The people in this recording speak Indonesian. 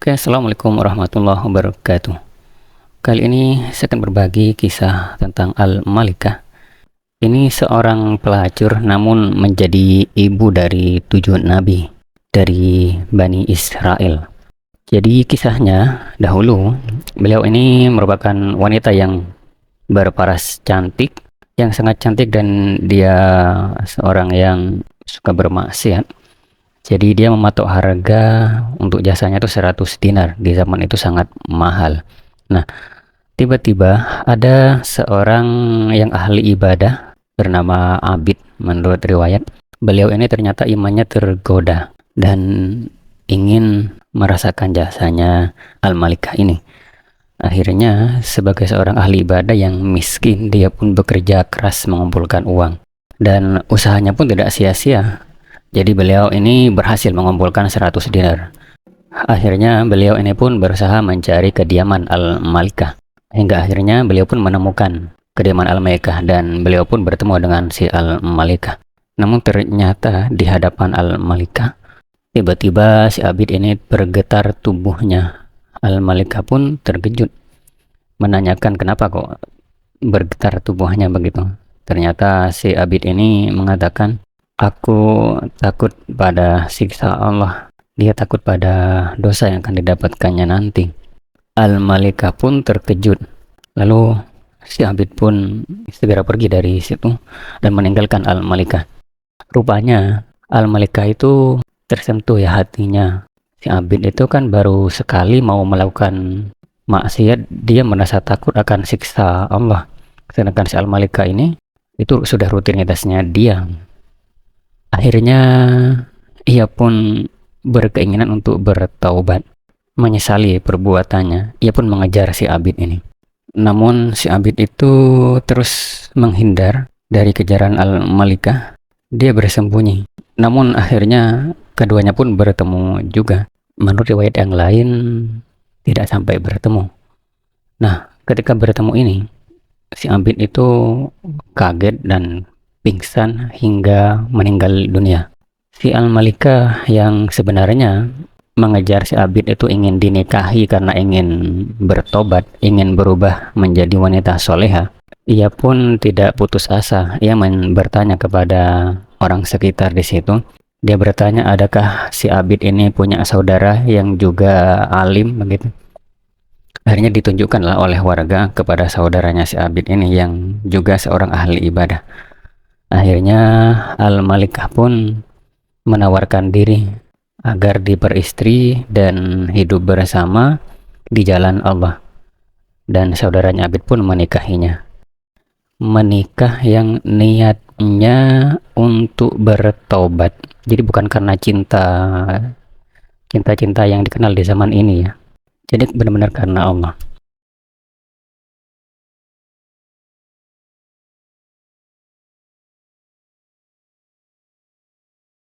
Oke, Assalamualaikum warahmatullahi wabarakatuh. Kali ini saya akan berbagi kisah tentang Al-Malikah. Ini seorang pelacur namun menjadi ibu dari 7 nabi dari Bani Israel. Jadi kisahnya dahulu, beliau ini merupakan wanita yang berparas cantik, yang sangat cantik, dan dia seorang yang suka bermaksiat. Jadi dia mematok harga untuk jasanya itu 100 dinar. Di zaman itu sangat mahal. Nah, tiba-tiba ada seorang yang ahli ibadah bernama Abid. Menurut riwayat, beliau ini ternyata imannya tergoda dan ingin merasakan jasanya Al-Malikah ini. Akhirnya sebagai seorang ahli ibadah yang miskin, dia pun bekerja keras mengumpulkan uang. Dan usahanya pun tidak sia-sia. Jadi beliau ini berhasil mengumpulkan 100 dinar. Akhirnya beliau ini pun berusaha mencari kediaman Al-Malikah. Hingga akhirnya beliau pun menemukan kediaman Al-Malikah dan beliau pun bertemu dengan si Al-Malikah. Namun ternyata di hadapan Al-Malikah, tiba-tiba si Abid ini bergetar tubuhnya. Al-Malikah pun terkejut, menanyakan kenapa kok bergetar tubuhnya begitu. Ternyata si Abid ini mengatakan, "Aku takut pada siksa Allah." Dia takut pada dosa yang akan didapatkannya nanti. Al-Malikah pun terkejut. Lalu si Abid pun segera pergi dari situ dan meninggalkan Al-Malikah. Rupanya Al-Malikah itu tersentuh ya hatinya. Si Abid itu kan baru sekali mau melakukan maksiat, dia merasa takut akan siksa Allah. Sedangkan si Al-Malikah ini itu sudah rutinitasnya dia. Akhirnya ia pun berkeinginan untuk bertaubat, menyesali perbuatannya. Ia pun mengejar si Abid ini. Namun si Abid itu terus menghindar dari kejaran Al-Malikah. Dia bersembunyi. Namun akhirnya keduanya pun bertemu juga. Menurut riwayat yang lain tidak sampai bertemu. Nah, ketika bertemu ini, si Abid itu kaget dan pingsan hingga meninggal dunia. Si Al-Malikah yang sebenarnya mengejar si Abid itu ingin dinikahi karena ingin bertobat, ingin berubah menjadi wanita soleha. Ia pun tidak putus asa. Ia bertanya kepada orang sekitar di situ. Dia bertanya, adakah si Abid ini punya saudara yang juga alim begitu. Akhirnya ditunjukkanlah oleh warga kepada saudaranya si Abid ini yang juga seorang ahli ibadah. Akhirnya Al-Malikah pun menawarkan diri agar diperistri dan hidup bersama di jalan Allah. Dan saudaranya Abid pun menikahinya. Menikah yang niatnya untuk bertobat. Jadi bukan karena cinta yang dikenal di zaman ini ya. Jadi benar-benar karena Allah.